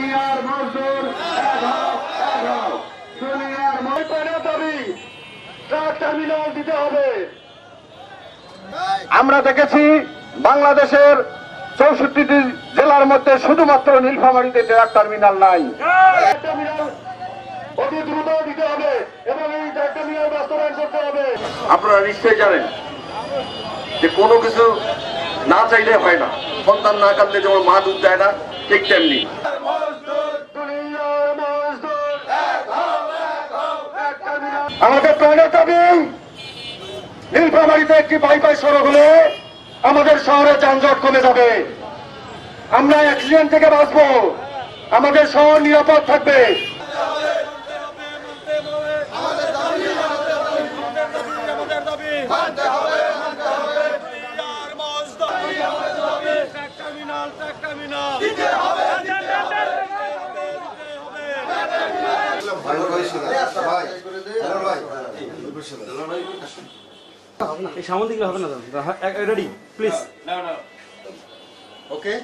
দুনিয়ার মজদুর এক হও, এক হও। দুনিয়ার মজদুরের দাবি ট্রাক টার্মিনাল দিতে হবে। আমরা দেখেছি বাংলাদেশের 64টি জেলার মধ্যে শুধুমাত্র নীলফামারীতে ট্রাক টার্মিনাল নাই। টার্মিনাল অতি দ্রুত দিতে হবে এবং এই ট্রাক টার্মিনাল বাস্তবায়ন করতে হবে। আপনারা নিশ্চয়ই জানেন যে কোনো কিছু না চাইলে হয় না। সন্তান না কাঁদলে যেমন মা দুধ দেয় না, ঠিক তেমনি আমাদের প্রাণের দাবি নীলফামারীতে একটি বাইপাস সড়ক হলে আমাদের শহরে যানজট কমে যাবে, আমরা অ্যাক্সিডেন্ট থেকে বাঁচবো, আমাদের শহর নিরাপদ থাকবে। এই সামনে হবে না রেডি প্লিজ ওকে।